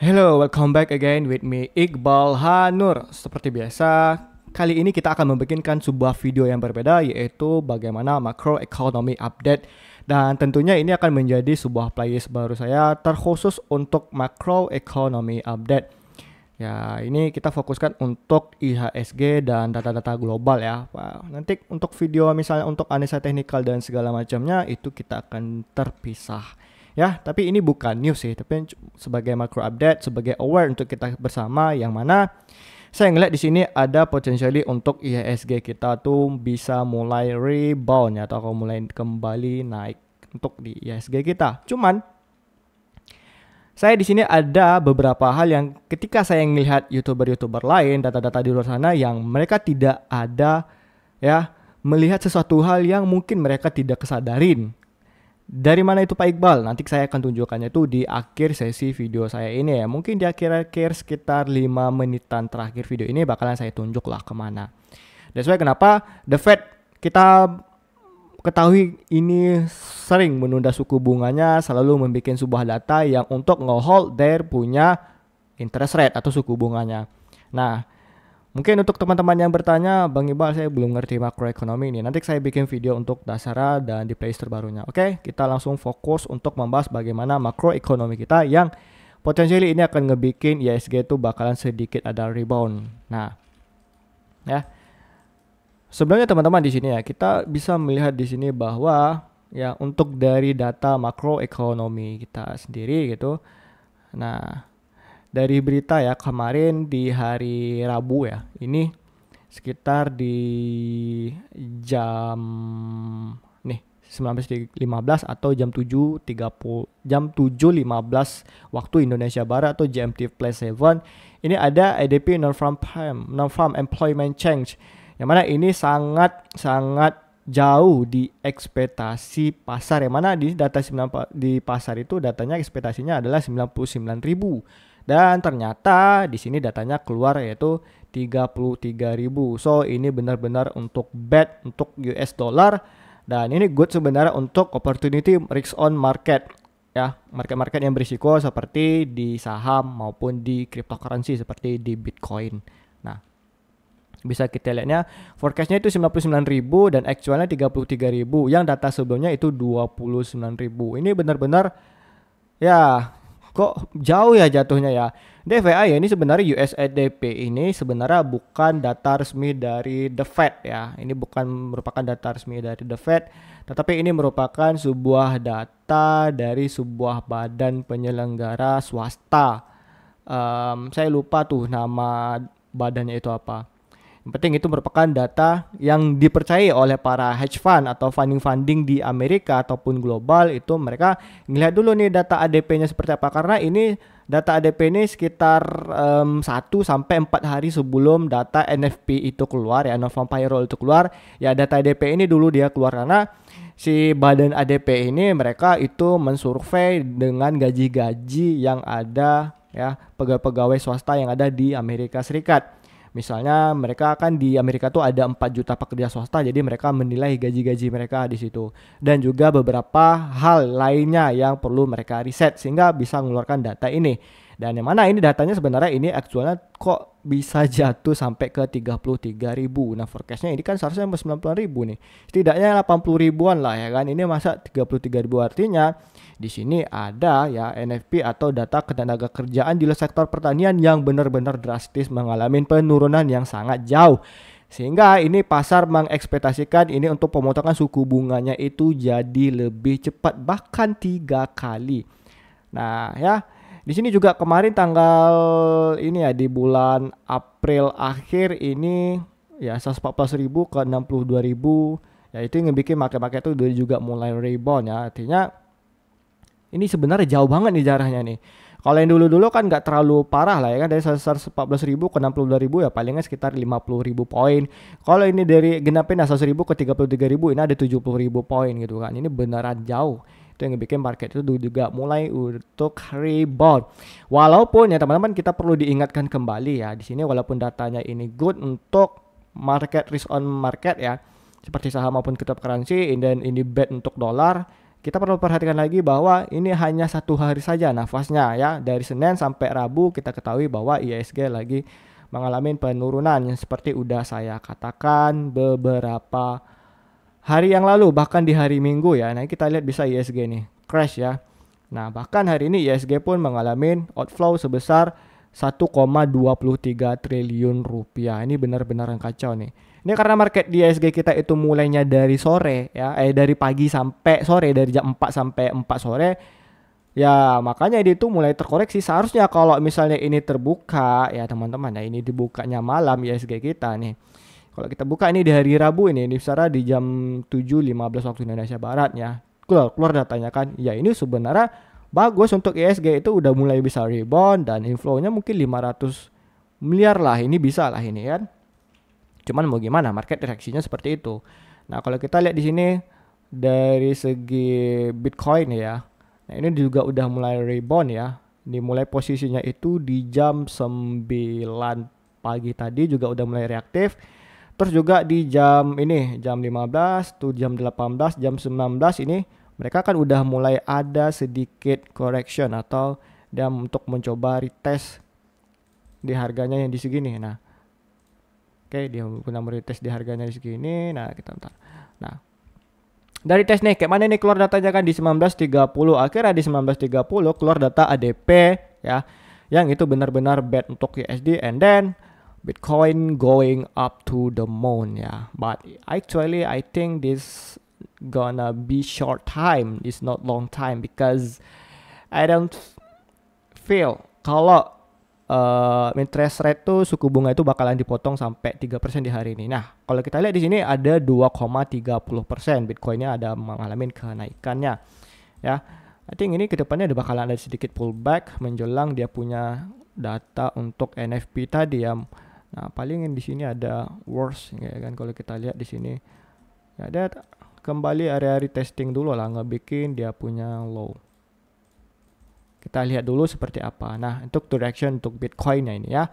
Hello, welcome back again with me Iqbal Hanur. Seperti biasa, kali ini kita akan membikinkan sebuah video yang berbeda, yaitu bagaimana macro economy update. Dan tentunya ini akan menjadi sebuah playlist baru saya terkhusus untuk macro economy update. Ya, ini kita fokuskan untuk IHSG dan data-data global ya. Nanti untuk video misalnya untuk analisa teknikal dan segala macamnya itu kita akan terpisah. Ya, tapi ini bukan news sih, tapi sebagai macro update, sebagai aware untuk kita bersama, yang mana saya ngeliat di sini ada potensial untuk IHSG kita tuh bisa mulai rebound ya, atau mulai kembali naik untuk di IHSG kita. Cuman saya di sini ada beberapa hal yang ketika saya melihat youtuber-youtuber lain, data-data di luar sana yang mereka tidak ada ya melihat sesuatu hal yang mungkin mereka tidak kesadarin. Dari mana itu Pak Iqbal? Nanti saya akan tunjukkannya itu di akhir sesi video saya ini ya. Mungkin di akhir-akhir sekitar 5 menitan terakhir video ini bakalan saya tunjuk lah kemana. That's why kenapa The Fed kita ketahui ini sering menunda suku bunganya, selalu membuat sebuah data yang untuk nge-hold their punya interest rate atau suku bunganya. Nah, mungkin untuk teman-teman yang bertanya, Bang Iqbal saya belum ngerti makroekonomi ini. Nanti saya bikin video untuk Dasara dan di playlist terbarunya. Oke, kita langsung fokus untuk membahas bagaimana makroekonomi kita yang potensial ini akan ngebikin IHSG itu bakalan sedikit ada rebound. Nah, ya. Sebenarnya teman-teman di sini ya, kita bisa melihat di sini bahwa ya untuk dari data makroekonomi kita sendiri gitu. Nah, dari berita ya kemarin di hari Rabu ya, ini sekitar di jam nih 19.15 atau jam 7.15 waktu Indonesia Barat atau GMT plus 7, ini ada ADP non-farm employment change, yang mana ini sangat jauh di ekspektasi pasar, yang mana di data di pasar itu datanya ekspektasinya adalah 99.000. Dan ternyata di sini datanya keluar yaitu 33.000. So ini benar-benar untuk bad untuk US dollar, dan ini good sebenarnya untuk opportunity risk on market ya, market-market yang berisiko seperti di saham maupun di cryptocurrency seperti di Bitcoin. Nah, bisa kita lihatnya forecastnya itu 99.000 dan actualnya 33.000, yang data sebelumnya itu 29.000. Ini benar-benar ya kok jauh ya jatuhnya ya. DFI ya, ini sebenarnya USADP ini sebenarnya bukan data resmi dari The Fed ya. Ini bukan merupakan data resmi dari The Fed, tetapi ini merupakan sebuah data dari sebuah badan penyelenggara swasta. Saya lupa tuh nama badannya itu apa. Yang penting itu merupakan data yang dipercayai oleh para hedge fund atau funding di Amerika ataupun global. Itu mereka ngelihat dulu nih data ADP-nya seperti apa, karena ini data ADP ini sekitar 1 sampai 4 hari sebelum data NFP itu keluar ya, non-farm payroll itu keluar. Ya, data ADP ini dulu dia keluar karena si badan ADP ini mereka itu mensurvei dengan gaji-gaji yang ada ya, pegawai-pegawai swasta yang ada di Amerika Serikat. Misalnya mereka kan di Amerika tuh ada 4 juta pekerja swasta, jadi mereka menilai gaji-gaji mereka di situ. Dan juga beberapa hal lainnya yang perlu mereka riset sehingga bisa mengeluarkan data ini. Dan yang mana ini datanya sebenarnya ini aktualnya kok bisa jatuh sampai ke 33.000. Nah, forecastnya ini kan seharusnya 90.000 nih. Setidaknya 80.000-an lah ya kan. Ini masa 33.000, artinya di sini ada ya NFP atau data ketenaga kerjaan di sektor pertanian yang benar-benar drastis mengalami penurunan yang sangat jauh. Sehingga ini pasar mengekspektasikan ini untuk pemotongan suku bunganya itu jadi lebih cepat, bahkan 3 kali. Nah, ya di sini juga kemarin tanggal ini ya, di bulan April akhir ini ya 114.000 ke 62.000. Ya itu yang bikin market-market itu juga mulai rebound ya. Artinya ini sebenarnya jauh banget nih jaraknya nih. Kalau yang dulu-dulu kan nggak terlalu parah lah ya kan, dari 114.000 ke 62.000 ya palingnya sekitar 50.000 poin. Kalau ini dari genapin 100.000 ke 33.000 ini ada 70.000 poin gitu kan. Ini beneran jauh. Itu yang bikin market itu juga mulai untuk rebound. Walaupun ya teman-teman kita perlu diingatkan kembali ya, di sini walaupun datanya ini good untuk market risk on market ya, seperti saham maupun cryptocurrency, dan ini bad untuk dolar. kita perlu perhatikan lagi bahwa ini hanya 1 hari saja nafasnya ya. Dari Senin sampai Rabu kita ketahui bahwa IHSG lagi mengalami penurunan yang seperti udah saya katakan beberapa hari yang lalu, bahkan di hari Minggu ya. Nah, kita lihat bisa IHSG nih crash ya. Nah, bahkan hari ini IHSG pun mengalami outflow sebesar 1,23 triliun rupiah. Ini benar-benar yang kacau nih. Ini karena market di IHSG kita itu mulainya dari sore ya, dari pagi sampai sore, dari jam 4 sampai 4 sore. Ya, makanya itu mulai terkoreksi. Seharusnya kalau misalnya ini terbuka ya teman-teman, nah ini dibukanya malam IHSG kita nih. Kalau kita buka ini di hari Rabu ini misalnya di jam 7.15 waktu Indonesia Barat ya. Keluar datanya kan. Ya, ini sebenarnya bagus untuk IHSG itu udah mulai bisa rebound dan inflow-nya mungkin 500 miliar lah. Ini bisa lah ini kan. Cuman mau gimana, market reaksinya seperti itu. Nah, kalau kita lihat di sini dari segi Bitcoin ya. Nah, ini juga udah mulai rebound ya. Ini mulai posisinya itu di jam 9 pagi tadi juga udah mulai reaktif. Terus juga di jam ini, jam 15, tuh jam 18, jam 19 ini mereka kan udah mulai ada sedikit correction atau dia untuk mencoba retest di harganya yang di segini. Nah, oke, dia pernah meretest di harganya di segini. Nah, kita bentar. Nah, dari tes nih, kayak mana nih keluar datanya kan di 19.30. Akhirnya di 19.30 keluar data ADP ya. Yang itu benar-benar bad untuk USD, and then Bitcoin going up to the moon ya. But actually I think this gonna be short time. It's not long time because I don't feel kalau interest rate tuh suku bunga itu bakalan dipotong sampai 3% di hari ini. Nah, kalau kita lihat di sini ada 2,30%. Bitcoinnya ada mengalami kenaikannya. Ya, I think ini kedepannya ada bakalan ada sedikit pullback menjelang dia punya data untuk NFP tadi ya. Nah, paling di sini ada worst ya kan, kalau kita lihat di sini. Ya, dia kembali area retesting dulu lah, ngebikin dia punya low. Kita lihat dulu seperti apa. Nah, untuk direction untuk Bitcoin-nya ini ya.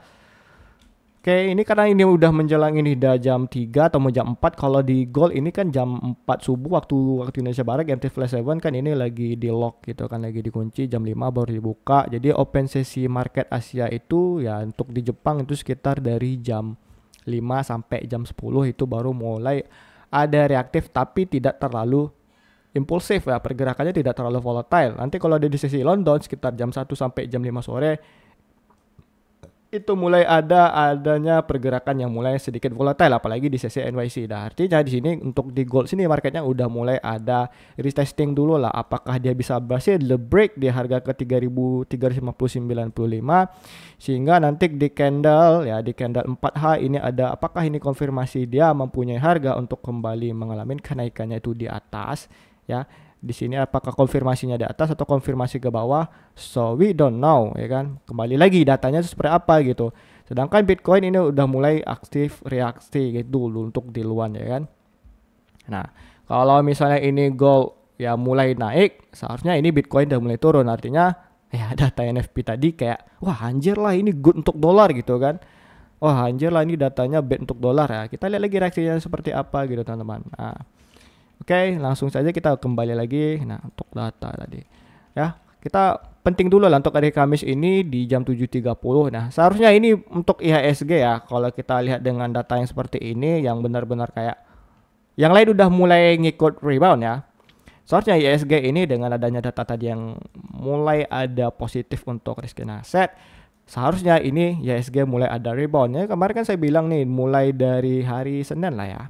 Oke, ini karena ini udah menjelang ini udah jam 3 atau mau jam 4. Kalau di gold ini kan jam 4 subuh waktu Indonesia Barat, GMT Flash 7 kan ini lagi di lock gitu kan, lagi dikunci, jam 5 baru dibuka. Jadi open sesi market Asia itu ya untuk di Jepang itu sekitar dari jam 5 sampai jam 10 itu baru mulai ada reaktif tapi tidak terlalu impulsif ya, pergerakannya tidak terlalu volatile. Nanti kalau ada di sesi London sekitar jam 1 sampai jam 5 sore itu mulai adanya pergerakan yang mulai sedikit volatile, apalagi di sesi NYC. Nah, artinya di sini untuk di gold sini marketnya udah mulai ada retesting dulu lah, apakah dia bisa berhasil the break di harga ke 3.350.95 sehingga nanti di candle ya, di candle 4H ini ada apakah ini konfirmasi dia mempunyai harga untuk kembali mengalami kenaikannya itu di atas ya. Di sini apakah konfirmasinya di atas atau konfirmasi ke bawah, so we don't know ya kan, kembali lagi datanya seperti apa gitu. Sedangkan Bitcoin ini udah mulai aktif reaksi gitu dulu untuk di luar ya kan. Nah, kalau misalnya ini gold ya mulai naik, seharusnya ini Bitcoin udah mulai turun, artinya ya data NFP tadi kayak wah anjir lah ini good untuk dolar gitu kan. Wah anjir lah ini datanya bad untuk dolar ya. Kita lihat lagi reaksinya seperti apa gitu teman-teman. Nah, oke, langsung saja kita kembali lagi. Nah, untuk data tadi. Ya, kita penting dulu lah untuk hari Kamis ini di jam 7.30. Nah, seharusnya ini untuk IHSG ya. Kalau kita lihat dengan data yang seperti ini, yang benar-benar kayak yang lain udah mulai ngikut rebound ya. Seharusnya IHSG ini dengan adanya data tadi yang mulai ada positif untuk risk aset, seharusnya ini IHSG mulai ada rebound ya. Kemarin kan saya bilang nih, mulai dari hari Senin lah ya.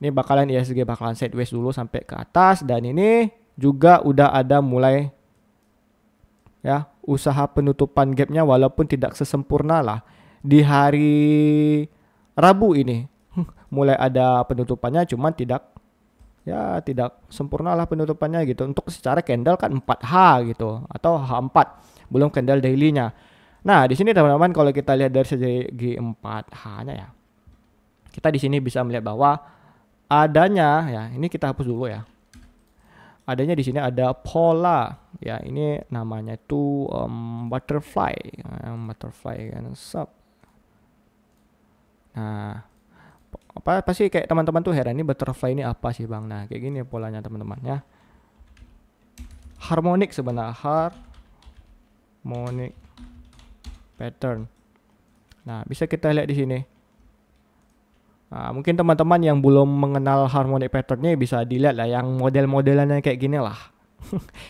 Ini bakalan IHSG bakalan sideways dulu sampai ke atas, dan ini juga udah ada mulai ya usaha penutupan gapnya walaupun tidak sesempurna lah di hari Rabu ini. Mulai ada penutupannya cuman tidak sempurna lah penutupannya gitu. Untuk secara candle kan 4H gitu atau H4 belum candle daily-nya. Nah, di sini teman-teman kalau kita lihat dari segi 4H-nya ya. Kita di sini bisa melihat bahwa adanya ya, ini kita hapus dulu ya. Adanya di sini ada pola ya, ini namanya itu butterfly kan sub. Nah, apa sih kayak teman-teman tuh heran ini butterfly ini apa sih Bang? Nah, kayak gini polanya teman-teman ya. harmonic sebenarnya, harmonic pattern. Nah, bisa kita lihat di sini. Nah, mungkin teman-teman yang belum mengenal harmonic patternnya bisa dilihat lah yang model-modelannya kayak gini lah.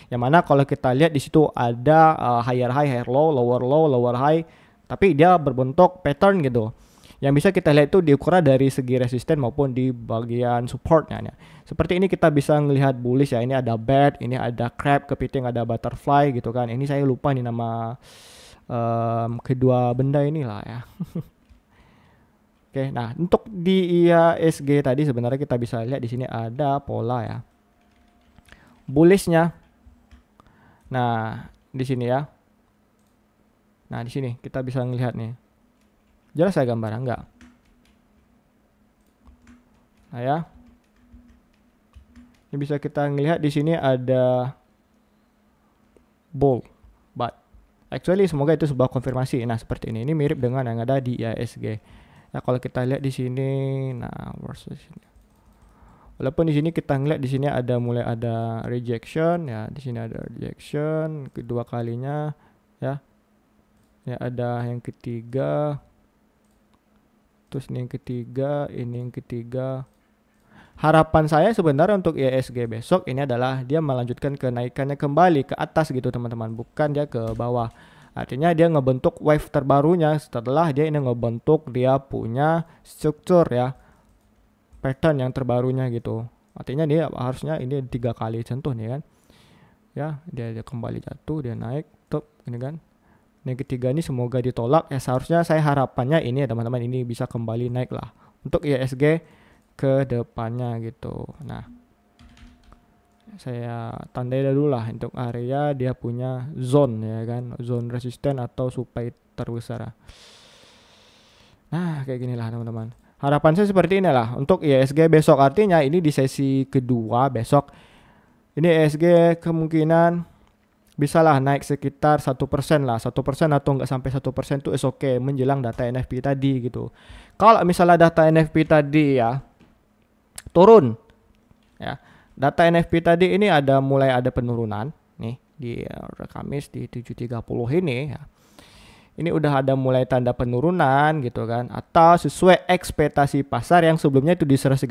Yang mana kalau kita lihat di situ ada higher high, higher low, lower high, tapi dia berbentuk pattern gitu. Yang bisa kita lihat itu diukur dari segi resisten maupun di bagian supportnya. Nah, seperti ini kita bisa melihat bullish ya. Ini ada bat, ini ada crab, kepiting, ada butterfly gitu kan. Ini saya lupa nih nama kedua benda inilah ya. Oke, nah untuk di IHSG tadi sebenarnya kita bisa lihat di sini ada pola ya. Bullishnya. Nah, di sini ya. Nah, di sini kita bisa melihat nih. Jelas saya gambar enggak? Nah ya. Ini bisa kita lihat di sini ada bull, but actually semoga itu sebuah konfirmasi. Nah, seperti ini. Ini mirip dengan yang ada di IHSG. Nah, kalau kita lihat di sini, nah versus ini. Walaupun di sini kita ngeliat di sini ada mulai ada rejection ya, di sini ada rejection kedua kalinya ya. Ya ada yang ketiga. Terus ini yang ketiga, ini yang ketiga. Harapan saya sebenarnya untuk IHSG besok ini adalah dia melanjutkan kenaikannya kembali ke atas gitu teman-teman, bukan dia ke bawah. Artinya dia ngebentuk wave terbarunya setelah dia ini ngebentuk dia punya struktur ya, pattern yang terbarunya gitu. Artinya dia harusnya ini 3 kali sentuh nih kan. Ya, dia kembali jatuh, dia naik, tuh ini kan. Yang ketiga ini semoga ditolak ya, seharusnya saya harapannya ini ya teman-teman, ini bisa kembali naik lah untuk IHSG ke depannya gitu. Nah, saya tandai dulu lah untuk area dia punya zone ya kan, zone resisten atau supply terbesar. Nah, kayak gini lah teman-teman. Harapan saya seperti inilah untuk IHSG besok, artinya ini di sesi kedua besok. Ini IHSG kemungkinan bisa lah naik sekitar 1% lah, 1% atau nggak sampai 1% itu is okay menjelang data NFP tadi gitu. Kalau misalnya data NFP tadi ya turun ya, data NFP tadi ini mulai ada penurunan nih di Kamis di 7.30 ini ya. Ini udah ada mulai tanda penurunan gitu kan, atau sesuai ekspektasi pasar yang sebelumnya itu di 139.000,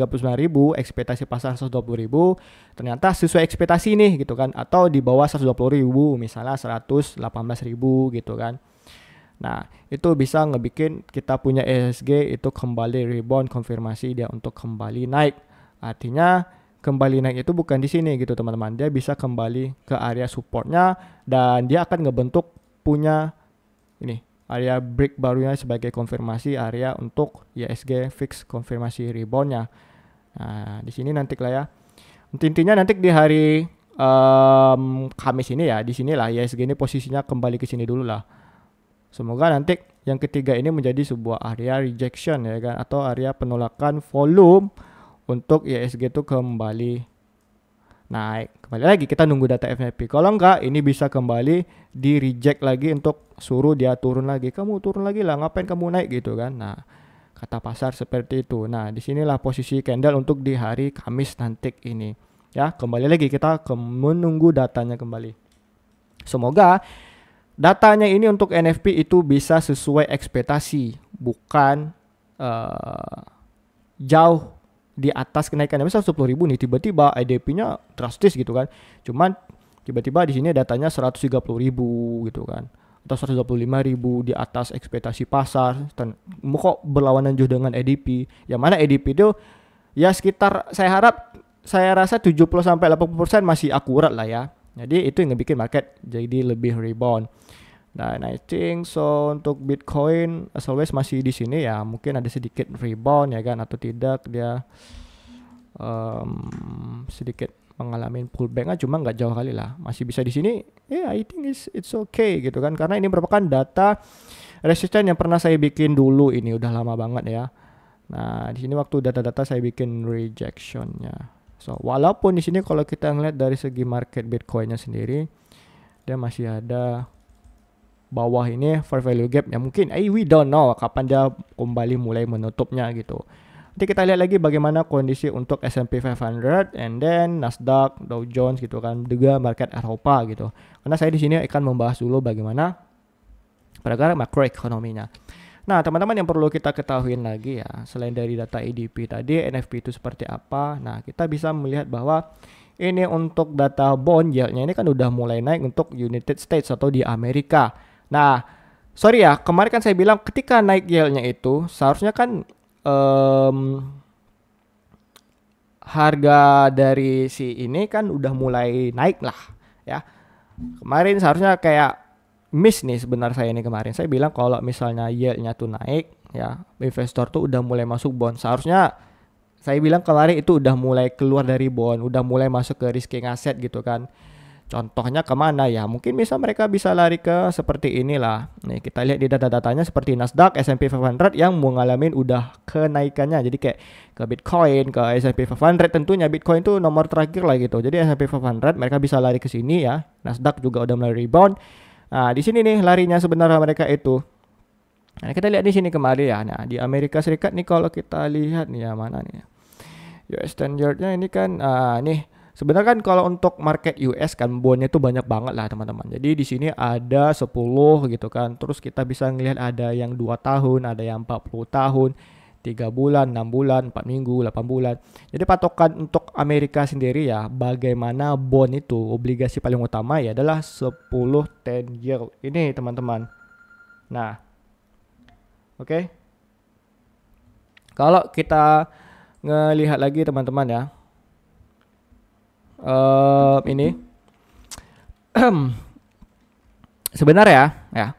ekspektasi pasar 120.000, ternyata sesuai ekspektasi nih gitu kan, atau di bawah 120.000 misalnya 118.000 gitu kan. Nah, itu bisa ngebikin kita punya IHSG itu kembali rebound, konfirmasi dia untuk kembali naik. Artinya kembali naik itu bukan di sini gitu teman-teman, dia bisa kembali ke area supportnya dan dia akan ngebentuk punya ini area break barunya sebagai konfirmasi area untuk IHSG fix konfirmasi reboundnya. Nah, di sini nanti lah ya. Intinya nanti di hari Kamis ini ya, di sinilah IHSG ini posisinya kembali ke sini dulu lah. Semoga nanti yang ketiga ini menjadi sebuah area rejection ya kan, atau area penolakan volume untuk IHSG itu kembali naik. Kembali lagi kita nunggu data FNP. Kalau enggak ini bisa kembali di reject lagi untuk suruh dia turun lagi. Kamu turun lagi lah, ngapain kamu naik gitu kan. Nah, kata pasar seperti itu. Nah, disinilah posisi candle untuk di hari Kamis nanti ini. Ya, kembali lagi kita menunggu datanya kembali. Semoga datanya ini untuk NFP itu bisa sesuai ekspektasi, bukan jauh di atas kenaikannya. Misal 10.000 nih, tiba-tiba IDP-nya drastis gitu kan. Cuman tiba-tiba di sini datanya 130.000 gitu kan, atau 125.000 di atas ekspektasi pasar. Dan kok berlawanan jauh dengan EDP. Yang mana EDP itu ya sekitar saya rasa 70-80% masih akurat lah ya. Jadi itu yang bikin market jadi lebih rebound. Dan I think so untuk Bitcoin as always masih di sini ya, mungkin ada sedikit rebound ya kan, atau tidak dia sedikit mengalami pullback, cuma nggak jauh kali lah, masih bisa di sini. I think it's okay gitu kan, karena ini merupakan data resisten yang pernah saya bikin dulu, ini udah lama banget ya. Nah, di sini waktu data-data saya bikin rejectionnya. So, walaupun di sini kalau kita ngeliat dari segi market Bitcoinnya sendiri, dia masih ada bawah ini fair value gap ya, mungkin we don't know kapan dia kembali mulai menutupnya gitu. Nanti kita lihat lagi bagaimana kondisi untuk S&P 500 and then Nasdaq, Dow Jones gitu kan, juga market Eropa gitu. Karena saya di sini akan membahas dulu bagaimana pergerakan makroekonominya. Nah, teman-teman yang perlu kita ketahui lagi ya, selain dari data ADP tadi, NFP itu seperti apa. Nah, kita bisa melihat bahwa ini untuk data bond yieldnya ini kan udah mulai naik untuk United States atau di Amerika. Nah, sorry ya, kemarin kan saya bilang ketika naik yieldnya itu seharusnya kan harga dari si ini kan udah mulai naik lah ya. Kemarin seharusnya kayak miss nih sebenarnya saya ini kemarin. Saya bilang kalau misalnya yieldnya tuh naik ya, investor tuh udah mulai masuk bond. Seharusnya saya bilang kemarin itu udah mulai keluar dari bond, udah mulai masuk ke risking asset gitu kan. Contohnya kemana ya? Mungkin mereka bisa lari ke seperti inilah. Nih kita lihat di data-datanya seperti Nasdaq, S&P 500 yang mengalami udah kenaikannya. Jadi kayak ke Bitcoin, ke S&P 500 tentunya Bitcoin itu nomor terakhir lah gitu. Jadi S&P 500 mereka bisa lari ke sini ya. Nasdaq juga udah mulai rebound. Nah di sini nih larinya sebenarnya mereka itu. Nah kita lihat di sini kemarin ya. Nah di Amerika Serikat nih kalau kita lihat nih ya mana nih. US 10-year-nya ini kan nih sebenarnya kan kalau untuk market US kan bondnya itu banyak banget lah teman-teman. Jadi di sini ada 10 gitu kan. Terus kita bisa ngelihat ada yang 2 tahun, ada yang 40 tahun, 3 bulan, 6 bulan, 4 minggu, 8 bulan. Jadi patokan untuk Amerika sendiri ya, bagaimana bond itu obligasi paling utama ya adalah 10 10-year ini teman-teman. Nah, oke. Kalau kita ngelihat lagi teman-teman ya, ini sebenarnya ya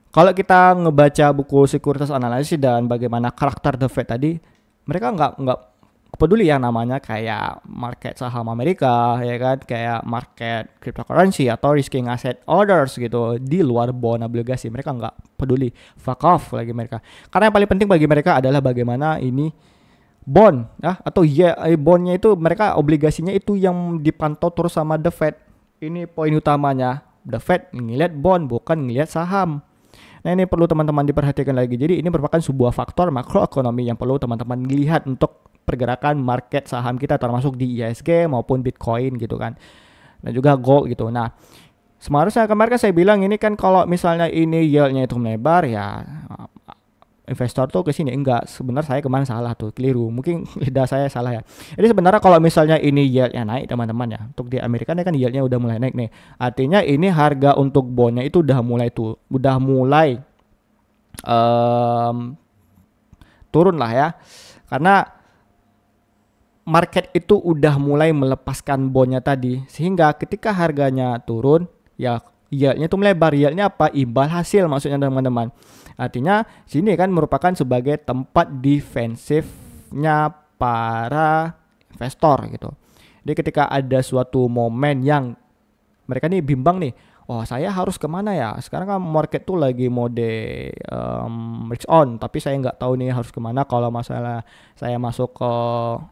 kalau kita ngebaca buku Securities Analysis dan bagaimana karakter The Fed tadi, mereka nggak peduli yang namanya kayak market saham Amerika ya kan, kayak market cryptocurrency atau risking asset orders gitu di luar bond obligasi. Mereka nggak peduli, fuck off lagi mereka. Karena yang paling penting bagi mereka adalah bagaimana ini bond ya, atau bondnya itu mereka obligasinya itu yang dipantau terus sama The Fed. Ini poin utamanya, The Fed ngelihat bond bukan ngelihat saham. Nah ini perlu teman-teman diperhatikan lagi. Jadi ini merupakan sebuah faktor makroekonomi yang perlu teman-teman lihat untuk pergerakan market saham kita, termasuk di IHSG maupun Bitcoin gitu kan, dan juga gold gitu. Nah seharusnya kemarin kan saya bilang ini kan kalau misalnya ini yieldnya itu melebar ya, investor tuh ke sini. Enggak, sebenarnya saya kemarin salah tuh, keliru. Mungkin lidah saya salah ya. Jadi sebenarnya kalau misalnya ini yieldnya naik teman-teman ya, untuk di Amerika ini kan yieldnya udah mulai naik nih. Artinya ini harga untuk bondnya itu udah mulai turun lah ya. Karena market itu udah mulai melepaskan bondnya tadi, sehingga ketika harganya turun ya yieldnya itu melebar. Yieldnya apa? Imbal hasil maksudnya teman-teman. Artinya sini kan merupakan sebagai tempat defensifnya para investor gitu. Jadi ketika ada suatu momen yang mereka nih bimbang nih, oh saya harus kemana ya? Sekarang kan market tuh lagi mode risk on, tapi saya nggak tahu nih harus kemana. Kalau masalah saya masuk ke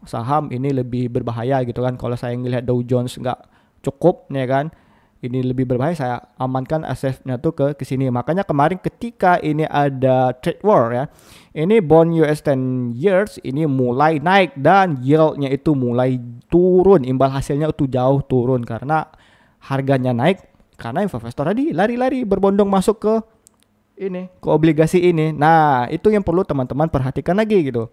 saham ini lebih berbahaya gitu kan. Kalau saya ngelihat Dow Jones nggak cukup nih kan, ini lebih berbahaya, saya amankan asetnya tuh ke sini. Makanya kemarin ketika ini ada trade war ya, ini bond US 10 years ini mulai naik dan yieldnya itu mulai turun, imbal hasilnya itu jauh turun karena harganya naik, karena investor tadi lari-lari berbondong masuk ke ini, ke obligasi ini. Nah itu yang perlu teman-teman perhatikan lagi gitu.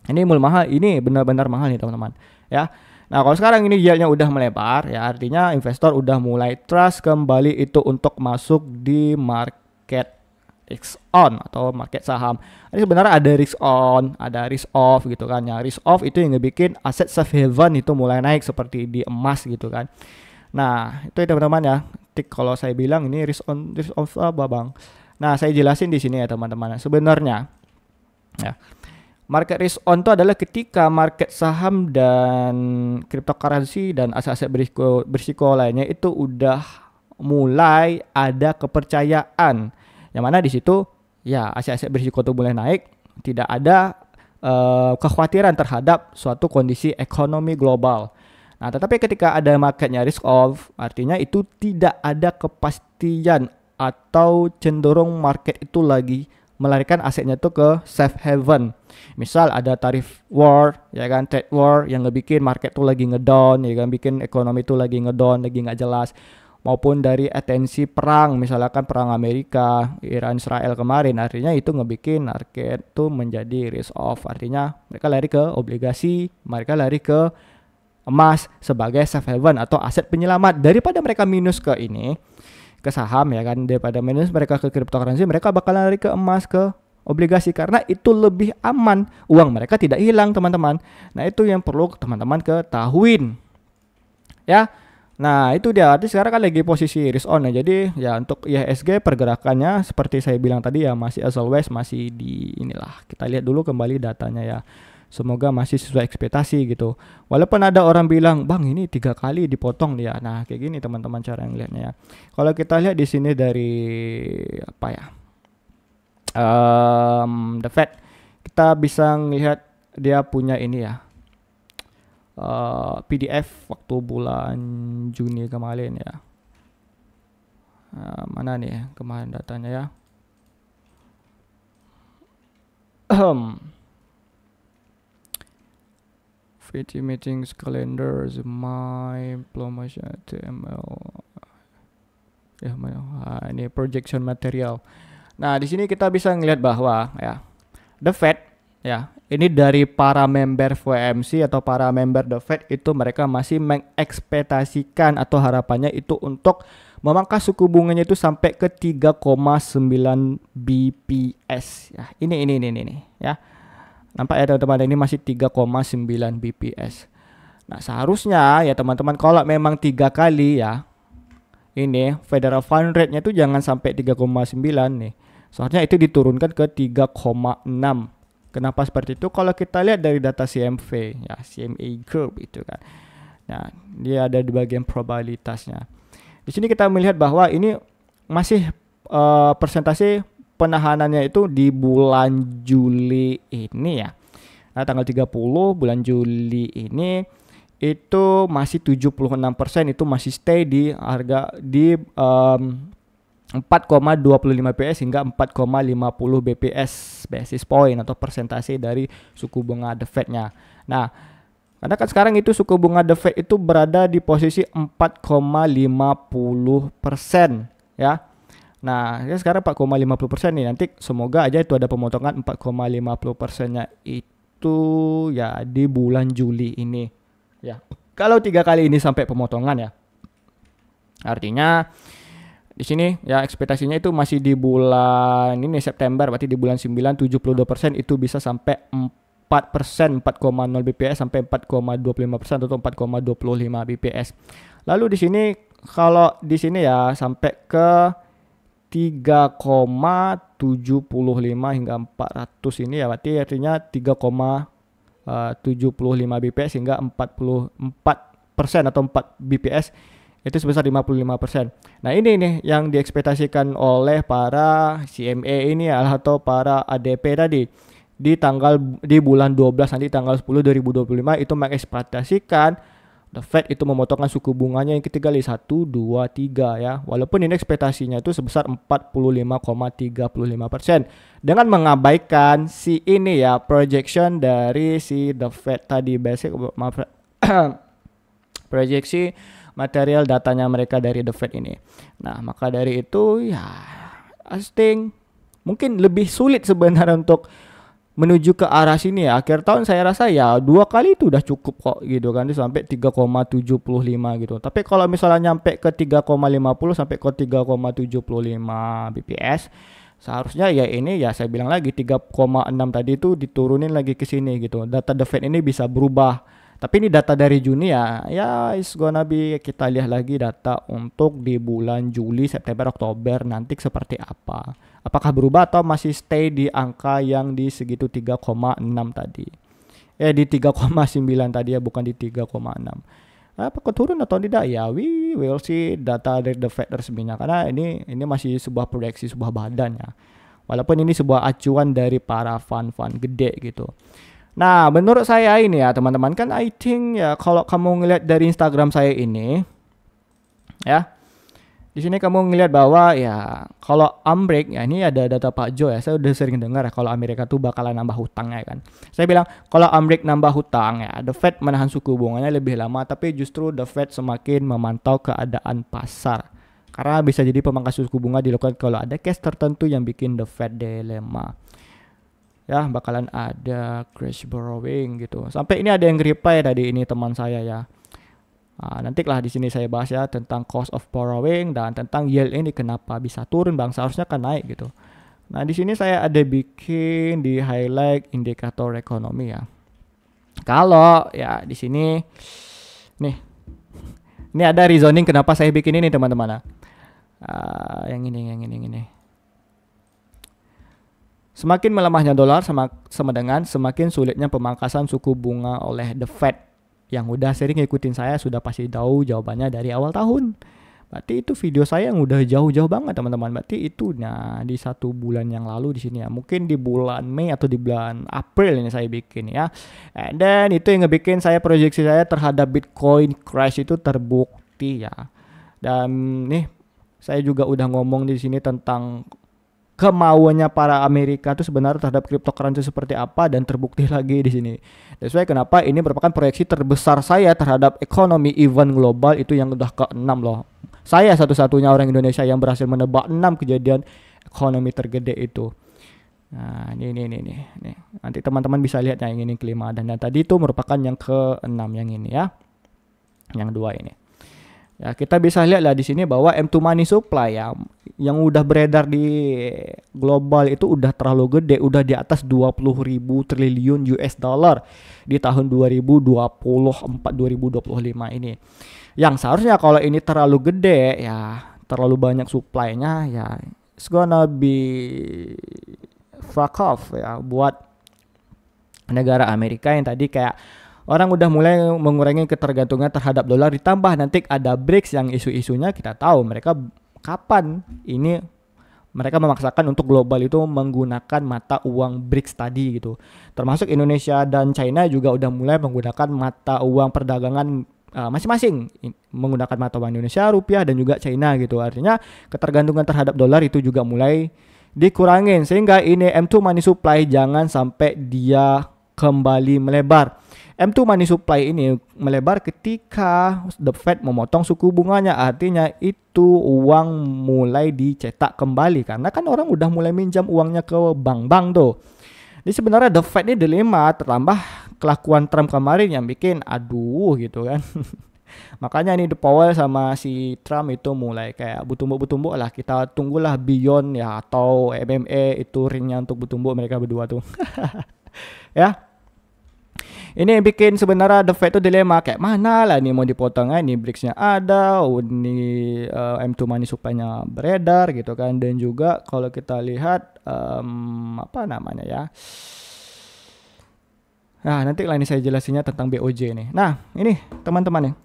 Ini mulai mahal, ini benar-benar mahal nih teman-teman ya. Nah kalau sekarang ini yieldnya udah melebar ya, artinya investor udah mulai trust kembali itu untuk masuk di market risk on atau market saham. Ini sebenarnya ada risk on, ada risk off gitu kan. Ya risk off itu yang ngebikin aset safe haven itu mulai naik seperti di emas gitu kan. Nah itu ya teman-teman ya. Tik kalau saya bilang ini risk on, risk off apa bang? Nah saya jelasin di sini ya teman-teman. Sebenarnya ya, market risk on itu adalah ketika market saham dan cryptocurrency dan aset-aset berisiko lainnya itu udah mulai ada kepercayaan, yang mana di situ ya aset-aset berisiko itu mulai naik, tidak ada kekhawatiran terhadap suatu kondisi ekonomi global. Nah, tetapi ketika ada marketnya risk off, artinya itu tidak ada kepastian atau cenderung market itu lagi melarikan asetnya tuh ke safe haven. Misal ada tarif war, ya kan, trade war yang ngebikin market tuh lagi ngedown, ya kan, bikin ekonomi tuh lagi ngedown, lagi nggak jelas. Maupun dari atensi perang, misalkan perang Amerika, Iran, Israel kemarin, artinya itu ngebikin market tuh menjadi risk off. Artinya mereka lari ke obligasi, mereka lari ke emas sebagai safe haven atau aset penyelamat. Daripada mereka minus ke ini, ke saham, ya kan, daripada minus mereka ke cryptocurrency, mereka bakal lari ke emas, ke obligasi, karena itu lebih aman, uang mereka tidak hilang, teman-teman. Nah, itu yang perlu teman-teman ketahuin, ya. Nah, itu dia. Artinya sekarang kan lagi posisi risk on ya. Jadi ya untuk IHSG pergerakannya seperti saya bilang tadi ya, masih as always masih di inilah. Kita lihat dulu kembali datanya ya. Semoga masih sesuai ekspektasi gitu. Walaupun ada orang bilang, "Bang, ini 3 kali dipotong dia." Nah, kayak gini teman-teman cara yang lihatnya ya. Kalau kita lihat di sini dari apa ya? The Fed, kita bisa melihat dia punya ini ya, PDF waktu bulan Juni kemarin ya. Mana nih kemarin datanya ya? VT meetings calendars, my promotion HTML. Ya, ini projection material. Nah, di sini kita bisa ngelihat bahwa ya, The Fed ya, ini dari para member FOMC atau para member The Fed itu mereka masih mengekspektasikan atau harapannya itu untuk memangkas suku bunganya itu sampai ke 3,9 BPS ya. Ini ya. Nampak ya teman-teman, ini masih 3,9 BPS. Nah, seharusnya ya teman-teman kalau memang 3 kali ya, ini Federal Fund Rate-nya itu jangan sampai 3,9 nih. Soalnya itu diturunkan ke 3,6. Kenapa seperti itu? Kalau kita lihat dari data CMV ya, CMA curve itu kan. Nah, dia ada di bagian probabilitasnya. Di sini kita melihat bahwa ini masih persentase penahanannya itu di bulan Juli ini ya. Nah, tanggal 30 bulan Juli ini itu masih 76%, itu masih stay di harga di 4,25 BPS hingga 4,50 BPS basis point atau persentase dari suku bunga The Fed-nya. Nah, karena kan sekarang itu suku bunga The Fed itu berada di posisi 4,50% ya. Nah, ya sekarang 4,50% nih. Nanti semoga aja itu ada pemotongan 4,50%-nya itu ya di bulan Juli ini. Ya, kalau 3 kali ini sampai pemotongan ya, artinya di sini ya ekspektasinya itu masih di bulan ini September, berarti di bulan 9 72% itu bisa sampai 4%, 4,0 BPS sampai 4,25% atau 4,25 BPS. Lalu di sini kalau di sini ya sampai ke 3,75 hingga 400 ini ya, berarti artinya 3,75 BPS hingga 44% atau 4 BPS itu sebesar 55%. Nah, ini nih yang diekspektasikan oleh para CME ini atau para ADP tadi di bulan 12 nanti tanggal 10 2025 itu mengekspektasikan The Fed itu memotongkan suku bunganya yang ketiga kali 1, 2, 3 ya. Walaupun ini ekspektasinya itu sebesar 45,35% dengan mengabaikan si ini ya projection dari si The Fed tadi, basic proyeksi material datanya mereka dari The Fed ini. Nah, maka dari itu ya I think mungkin lebih sulit sebenarnya untuk menuju ke arah sini ya. Akhir tahun saya rasa ya 2 kali itu udah cukup kok gitu kan, sampai 3,75 gitu. Tapi kalau misalnya nyampe ke 3,50 sampai ke 3,75 BPS, seharusnya ya ini ya saya bilang lagi 3,6 tadi itu diturunin lagi ke sini gitu. Data The Fed ini bisa berubah. Tapi ini data dari Juni ya it's gonna be, kita lihat lagi data untuk di bulan Juli, September, Oktober nanti seperti apa. Apakah berubah atau masih stay di angka yang di segitu 3,6 tadi. Di 3,9 tadi ya, bukan di 3,6. Apakah turun atau tidak ya, we will see data dari The Fed resminya, karena ini masih sebuah proyeksi sebuah badan ya. Walaupun ini sebuah acuan dari para fund-fund gede gitu. Nah, menurut saya ini ya teman-teman, kan I think ya kalau kamu ngeliat dari Instagram saya ini ya, di Di sini kamu ngelihat bahwa ya kalau Amrik ya ini ada data Pak Jo ya. Saya udah sering dengar ya kalau Amerika tuh bakalan nambah hutang ya kan. Saya bilang kalau Amrik nambah hutang ya, the Fed menahan suku bunganya lebih lama, tapi justru the Fed semakin memantau keadaan pasar. Karena bisa jadi pemangkas suku bunga dilakukan kalau ada case tertentu yang bikin the Fed dilema. Ya bakalan ada crash borrowing gitu. Sampai ini ada yang reply tadi ini teman saya ya. Nah, nantilah di sini saya bahas ya tentang cost of borrowing dan tentang yield ini kenapa bisa turun bang, seharusnya kan naik gitu. Nah di sini saya ada bikin di highlight indikator ekonomi ya. Kalau ya di sini nih, ini ada reasoning kenapa saya bikin ini teman-teman. Yang ini. Semakin melemahnya dolar sama dengan semakin sulitnya pemangkasan suku bunga oleh the Fed. Yang udah sering ngikutin saya sudah pasti tahu jawabannya dari awal tahun. Berarti itu video saya yang udah jauh-jauh banget teman-teman. Berarti itu nah di 1 bulan yang lalu di sini ya. Mungkin di bulan Mei atau di bulan April ini saya bikin ya. Dan itu yang ngebikin saya proyeksi saya terhadap Bitcoin crash itu terbukti ya. Dan nih saya juga udah ngomong di sini tentang kemauannya para Amerika itu sebenarnya terhadap cryptocurrency seperti apa dan terbukti lagi di sini. That's why kenapa ini merupakan proyeksi terbesar saya terhadap ekonomi event global itu yang udah ke-6 loh. Saya satu-satunya orang Indonesia yang berhasil menebak 6 kejadian ekonomi tergede itu. Nah, ini. Nanti teman-teman bisa lihat yang ini kelima dan tadi itu merupakan yang ke-6 yang ini ya. Yang 2 ini. Ya, kita bisa lihat lah di sini bahwa M2 money supply ya yang udah beredar di global itu udah terlalu gede, udah di atas 20.000 triliun US dollar di tahun 2024 2025 ini. Yang seharusnya kalau ini terlalu gede ya, terlalu banyak supply-nya ya it's gonna be fuck off ya buat negara Amerika yang tadi kayak orang udah mulai mengurangi ketergantungan terhadap dolar, ditambah nanti ada BRICS yang isu-isunya kita tahu mereka kapan ini mereka memaksakan untuk global itu menggunakan mata uang BRICS tadi gitu. Termasuk Indonesia dan China juga udah mulai menggunakan mata uang perdagangan masing-masing, menggunakan mata uang Indonesia, rupiah dan juga China gitu. Artinya ketergantungan terhadap dolar itu juga mulai dikurangin sehingga ini M2 money supply jangan sampai dia kembali melebar. M2 money supply ini melebar ketika the Fed memotong suku bunganya. Artinya itu uang mulai dicetak kembali. Karena kan orang udah mulai minjam uangnya ke bank-bank tuh. Jadi sebenarnya the Fed ini dilema tertambah kelakuan Trump kemarin yang bikin aduh gitu kan. Makanya ini The Powell sama si Trump itu mulai kayak bertumbuk-bertumbuk lah. Kita tunggulah Beyond ya atau MMA itu ringnya untuk bertumbuk mereka berdua tuh. Ya. Ini yang bikin sebenarnya the Fed itu dilema kayak mana lah nih mau dipotong ini BRICS-nya ada, ini M2 money supply-nya beredar gitu kan, dan juga kalau kita lihat apa namanya ya. Nah, nanti lah ini saya jelasinnya tentang BOJ nih. Nah, ini teman-teman nih.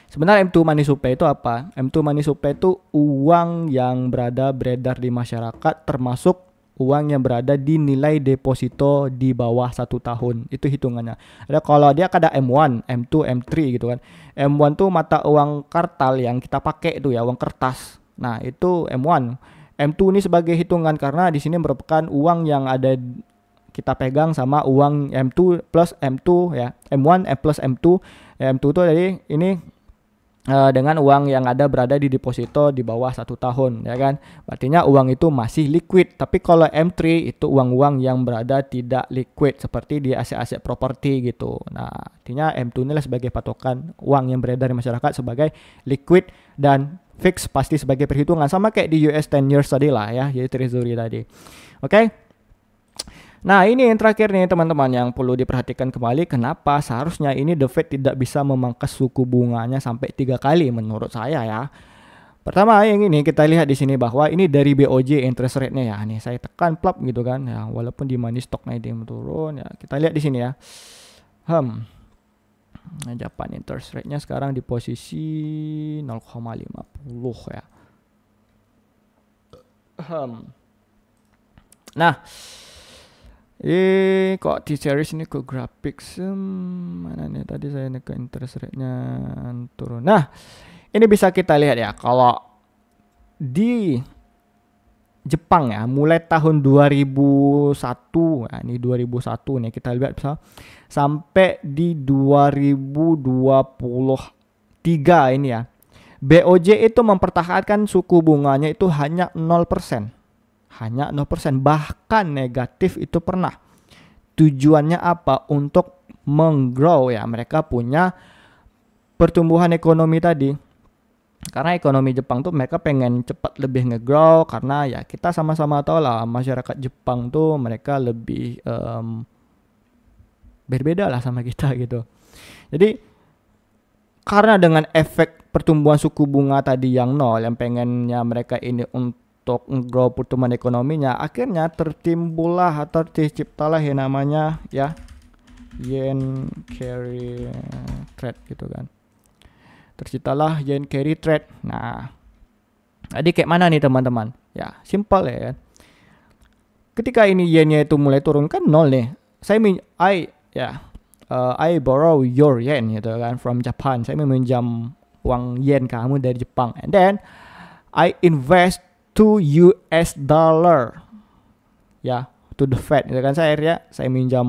Sebenarnya M2 money supply itu apa? M2 money supply itu uang yang beredar di masyarakat termasuk uang yang berada di nilai deposito di bawah 1 tahun. Itu hitungannya. Ada kalau dia ada M1, M2, M3 gitu kan. M1 tuh mata uang kartal yang kita pakai itu ya, uang kertas. Nah, itu M1. M2 ini sebagai hitungan karena di sini merupakan uang yang ada kita pegang sama uang M2 plus M2 ya. M1 plus M2. M2 tuh jadi ini dengan uang yang ada berada di deposito di bawah 1 tahun ya kan, artinya uang itu masih liquid. Tapi kalau M3 itu uang-uang yang berada tidak liquid seperti di aset-aset properti gitu. Nah artinya M2 inilah sebagai patokan uang yang beredar di masyarakat sebagai liquid dan fix pasti sebagai perhitungan sama kayak di US 10 years tadi lah ya, jadi treasury tadi. Oke. Nah ini yang terakhir nih teman-teman yang perlu diperhatikan kembali, kenapa seharusnya ini the Fed tidak bisa memangkas suku bunganya sampai 3 kali menurut saya ya. Pertama yang ini kita lihat di sini bahwa ini dari BOJ interest rate-nya ya. Nih saya tekan plop gitu kan ya, walaupun di money stock naik dia turun ya. Kita lihat di sini ya. Nah, Japan interest rate-nya sekarang di posisi 0,50 ya. Nah, kok di series ini ke graphics mana nih tadi saya ke interest rate-nya turun. Nah, ini bisa kita lihat ya kalau di Jepang ya, mulai tahun 2001, nah ini 2001 nih kita lihat misal, sampai di 2023 ini ya. BOJ itu mempertahankan suku bunganya itu hanya 0%. Hanya 0%, bahkan negatif itu pernah. Tujuannya apa? Untuk menggrow ya, mereka punya pertumbuhan ekonomi tadi. Karena ekonomi Jepang tuh mereka pengen cepat lebih nge-grow, karena ya kita sama-sama tahu lah masyarakat Jepang tuh mereka lebih berbeda lah sama kita gitu. Jadi karena dengan efek pertumbuhan suku bunga tadi yang nol, yang pengennya mereka ini untuk nge-grow pertumbuhan ekonominya, akhirnya tertimbullah atau terciptalah yang namanya ya yen carry trade gitu kan. Terciptalah yen carry trade. Nah, jadi kayak mana nih teman-teman? Ya, simpel ya. Ketika ini yennya itu mulai turun kan nol nih. I borrow your yen gitu kan from Japan. Saya meminjam uang yen kamu dari Jepang. And then I invest to US dollar. Ya, to the Fed gitu kan. Saya minjam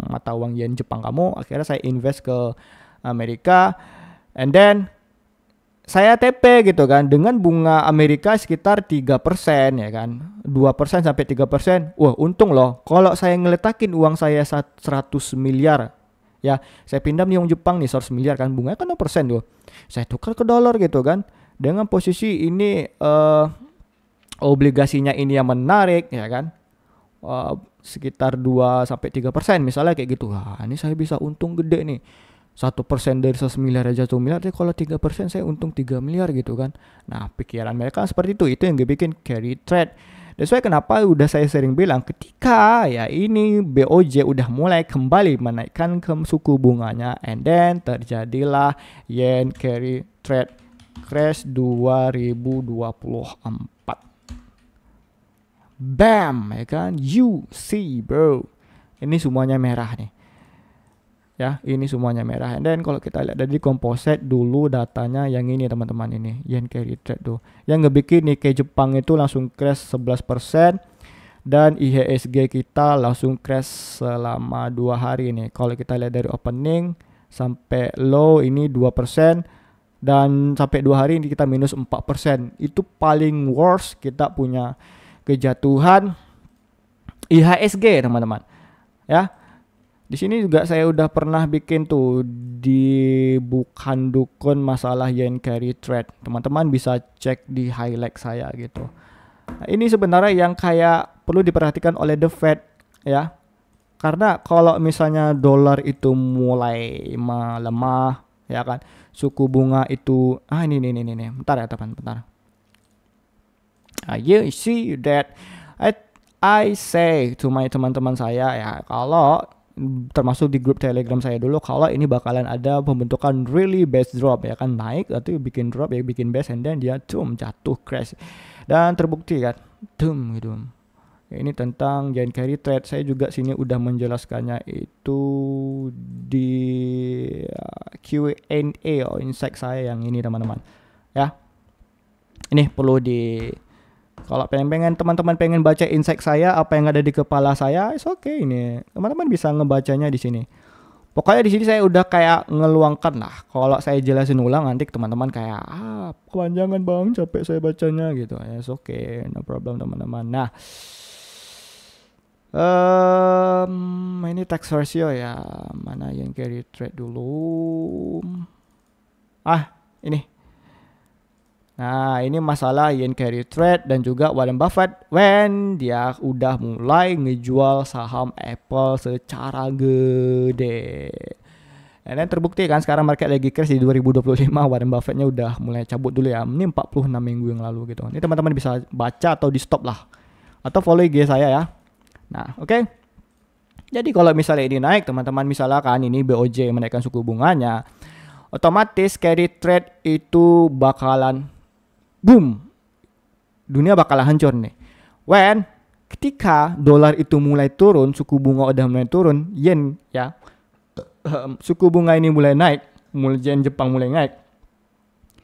mata uang yen Jepang kamu, akhirnya saya invest ke Amerika. And then saya TP gitu kan dengan bunga Amerika sekitar 3% ya kan. 2% sampai 3%. Wah, untung loh. Kalau saya ngeletakin uang saya 100 miliar ya, saya pinjam nih uang Jepang nih 100 miliar kan, bunganya kan 0% tuh. Saya tukar ke dolar gitu kan. Dengan posisi ini obligasinya ini yang menarik ya kan. Sekitar 2 sampai 3% misalnya kayak gitu. Wah, ini saya bisa untung gede nih. 1% dari 100 miliar aja 1 miliar, jadi kalau 3% saya untung 3 miliar gitu kan. Nah, pikiran mereka seperti itu yang dibikin carry trade. That's why kenapa udah saya sering bilang, ketika ya ini BOJ udah mulai kembali menaikkan ke suku bunganya, and then terjadilah yen carry trade crash 2024. Bam, ya kan? You see bro, ini semuanya merah nih. Ya, ini semuanya merah. And then kalau kita lihat dari composite dulu datanya yang ini teman-teman, ini yen carry trade tuh. Yang ngebikin Nikkei Jepang itu langsung crash 11% dan IHSG kita langsung crash selama 2 hari nih. Kalau kita lihat dari opening sampai low ini 2% dan sampai 2 hari ini kita minus 4%. Itu paling worst kita punya kejatuhan IHSG teman-teman. Ya. Di sini juga saya udah pernah bikin tuh di bukan dukun masalah yen carry trade. Teman-teman bisa cek di highlight saya gitu. Nah, ini sebenarnya yang kayak perlu diperhatikan oleh The Fed ya. Karena kalau misalnya dolar itu mulai melemah ya kan, suku bunga itu ini. Bentar ya teman-teman. You see that I say to my teman-teman saya ya, kalau termasuk di grup Telegram saya dulu, kalau ini bakalan ada pembentukan really base drop ya kan, naik atau bikin drop ya, bikin base and then dia jatuh crash, dan terbukti kan gitu. Ini tentang yen carry trade, saya juga sini udah menjelaskannya itu di Q&A insight saya yang ini teman-teman ya. Ini perlu kalau teman-teman pengen baca insight saya, apa yang ada di kepala saya, it's okay ini. Teman-teman bisa ngebacanya di sini. Pokoknya di sini saya udah kayak ngeluangkan lah. Kalau saya jelasin ulang nanti teman-teman kayak kepanjangan bang, capek saya bacanya gitu. It's okay, no problem teman-teman. Nah, ini tax ratio ya. Mana yang carry trade dulu? Ini. Nah, ini masalah yen carry trade dan juga Warren Buffett when dia udah mulai ngejual saham Apple secara gede. Dan terbukti kan sekarang market lagi crash di 2025, Warren Buffettnya udah mulai cabut dulu ya. Ini 46 minggu yang lalu gitu. Ini teman-teman bisa baca atau di stop lah. Atau follow IG saya ya. Nah, oke. Jadi kalau misalnya ini naik, teman-teman misalnya kan ini BOJ menaikkan suku bunganya, otomatis carry trade itu bakalan boom, dunia bakalan hancur nih. Ketika dolar itu mulai turun, suku bunga udah mulai turun, yen ya, suku bunga ini mulai naik, yen Jepang mulai naik,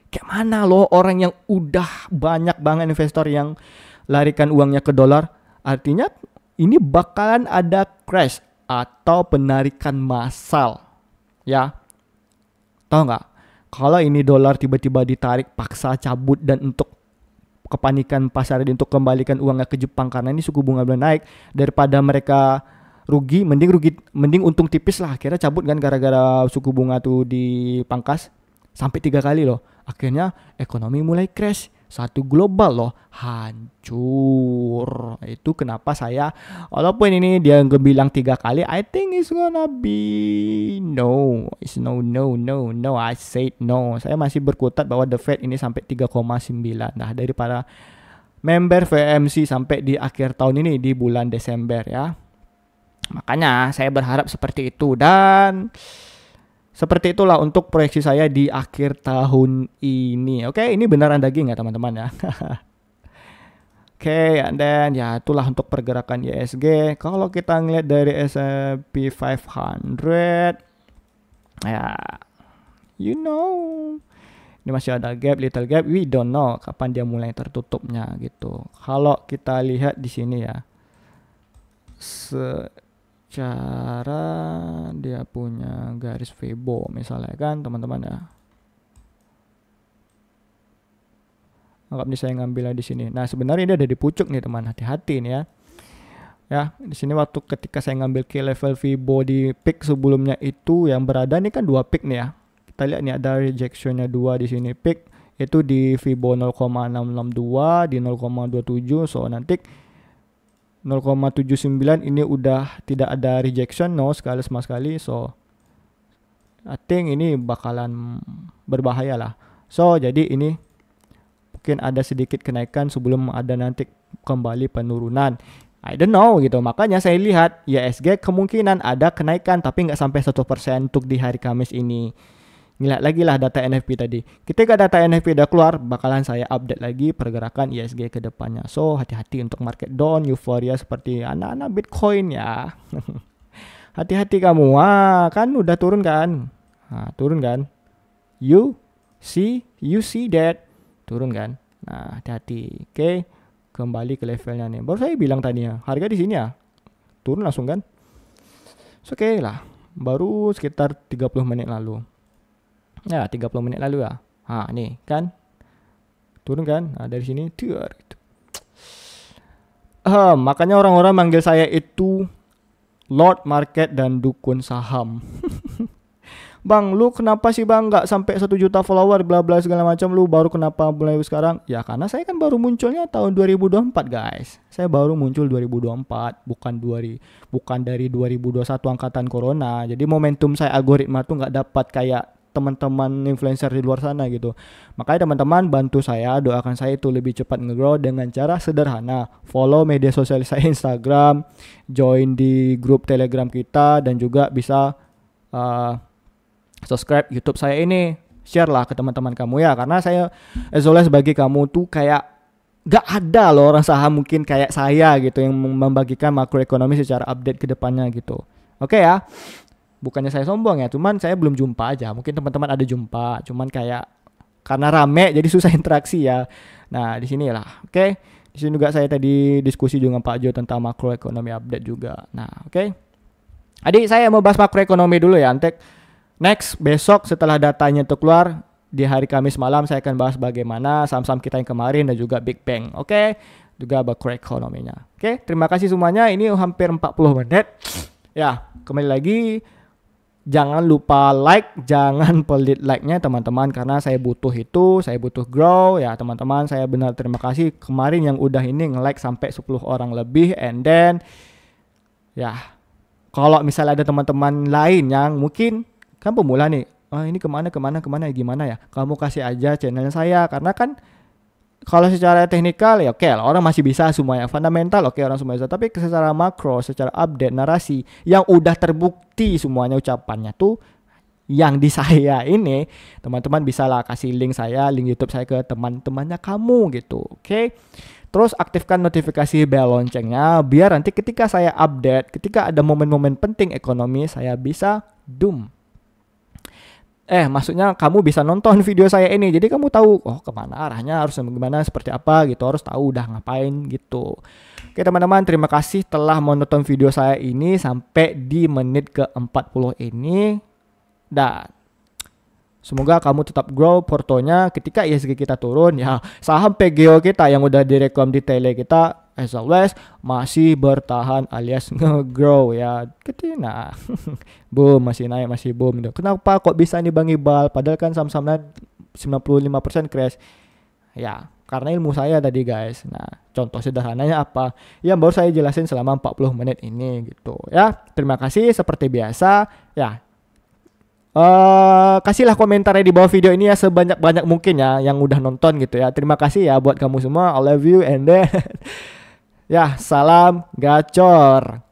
Kayak mana loh orang yang udah banyak banget investor yang larikan uangnya ke dolar. Artinya ini bakalan ada crash atau penarikan massal. Ya, tahu nggak? Kalau ini dolar tiba-tiba ditarik paksa cabut dan untuk kepanikan pasar untuk kembalikan uangnya ke Jepang karena ini suku bunga belum naik, daripada mereka mending untung tipis lah, akhirnya cabut kan gara-gara suku bunga tuh dipangkas sampai 3 kali loh. Akhirnya ekonomi mulai crash, satu global loh hancur. Itu kenapa saya, walaupun ini dia bilang 3 kali, I think it's gonna be no, it's no, I said no. Saya masih berkutat bahwa the Fed ini sampai 3,9. Nah, dari para member FOMC sampai di akhir tahun ini di bulan Desember ya. Makanya saya berharap seperti itu, dan seperti itulah untuk proyeksi saya di akhir tahun ini. Oke, ini beneran daging ya teman-teman ya. Oke, and then ya itulah untuk pergerakan ISG. Kalau kita ngeliat dari S&P 500, ya, you know, ini masih ada gap, little gap. We don't know kapan dia mulai tertutupnya gitu. Kalau kita lihat di sini ya, cara dia punya garis Fibo misalnya kan teman-teman ya. Anggap nih saya ngambilnya di sini. Nah, sebenarnya dia ada di pucuk nih teman, hati-hati nih ya. Ya, di sini waktu ketika saya ngambil key level Fibo di peak sebelumnya itu yang berada nih kan 2 peak nih ya. Kita lihat nih ada rejectionnya 2 di sini, peak itu di Fibo 0,662 di 0,27, so nanti 0,79 ini udah tidak ada rejection, no sekali sama sekali, so I think ini bakalan berbahaya lah. So jadi ini mungkin ada sedikit kenaikan sebelum ada nanti kembali penurunan, I don't know gitu. Makanya saya lihat ISG kemungkinan ada kenaikan tapi nggak sampai 1% untuk di hari Kamis ini. Ngeliat lagi lah data NFP tadi. Ketika data NFP udah keluar, bakalan saya update lagi pergerakan ISG ke depannya. So, hati-hati untuk market down, euforia seperti anak-anak Bitcoin ya. Hati-hati kamu. Wah, kan udah turun kan? Nah, turun kan? You see that. Turun kan? Nah, hati-hati. Oke, kembali ke levelnya nih. Baru saya bilang tadi ya, harga di sini ya. Turun langsung kan? Oke lah. Baru sekitar 30 menit lalu. Ya, 30 menit lalu ya. Nah, nih kan. Turun kan? Nah, dari sini. Makanya orang-orang manggil saya itu Lord Market dan Dukun Saham. Bang, lu kenapa sih bang nggak sampai 1 juta follower bla bla segala macam, lu baru kenapa mulai sekarang? Ya karena saya kan baru munculnya tahun 2024 guys. Saya baru muncul 2024, bukan dari 2021 angkatan corona. Jadi momentum saya algoritma tuh nggak dapat kayak teman-teman influencer di luar sana gitu. Makanya teman-teman bantu saya, doakan saya itu lebih cepat nge-grow dengan cara sederhana. Follow media sosial saya Instagram, join di grup Telegram kita, dan juga bisa subscribe YouTube saya ini, share lah ke teman-teman kamu ya, karena saya as always bagi kamu tuh kayak gak ada loh orang saham mungkin kayak saya gitu yang membagikan makroekonomi secara update ke depannya gitu. Oke ya, bukannya saya sombong ya, cuman saya belum jumpa aja, mungkin teman-teman ada jumpa, cuman kayak karena rame jadi susah interaksi ya. Nah di sini lah, oke. Di sini juga saya tadi diskusi juga dengan Pak Jo tentang makroekonomi update juga. Nah oke. Adik saya mau bahas makroekonomi dulu ya, Antek. Next, besok setelah datanya itu keluar, di hari Kamis malam saya akan bahas bagaimana saham-saham kita yang kemarin dan juga Big Bang. Oke, juga makroekonominya. Oke, terima kasih semuanya. Ini hampir 40 menit. Ya, kembali lagi. Jangan lupa like, jangan pelit like-nya teman-teman. Karena saya butuh itu, saya butuh grow. Ya teman-teman, saya benar terima kasih. Kemarin yang udah ini nge-like sampai 10 orang lebih. And then, ya, kalau misalnya ada teman-teman lain yang mungkin kan pemula nih, ini kemana gimana ya, kamu kasih aja channel saya, karena kan kalau secara teknikal ya oke, orang masih bisa semuanya, fundamental oke, orang semua bisa, tapi secara makro, secara update narasi yang udah terbukti semuanya ucapannya tuh yang di saya ini, teman-teman bisa lah kasih link saya, link YouTube saya ke teman-temannya kamu gitu. Oke. Terus aktifkan notifikasi bell loncengnya biar nanti ketika saya update, ketika ada momen-momen penting ekonomi, saya bisa maksudnya kamu bisa nonton video saya ini. Jadi kamu tahu, oh kemana arahnya, harus gimana, seperti apa gitu. Harus tahu udah ngapain gitu. Oke teman-teman, terima kasih telah menonton video saya ini sampai di menit ke-40 ini. Dan semoga kamu tetap grow portonya ketika ISG kita turun ya. Saham PGO kita yang udah direkom di tele kita as always masih bertahan alias nge-grow ya. Ketina. Boom, masih naik, masih boom. Kenapa kok bisa nih Bang Ibal? Padahal kan saham-sahamnya 95% crash. Ya, karena ilmu saya tadi guys. Nah, contoh sederhananya apa? Yang baru saya jelasin selama 40 menit ini gitu ya. Terima kasih seperti biasa ya. Kasihlah komentarnya di bawah video ini ya, sebanyak-banyak mungkin ya yang udah nonton gitu ya. Terima kasih ya buat kamu semua. I love you and then ya, salam gacor.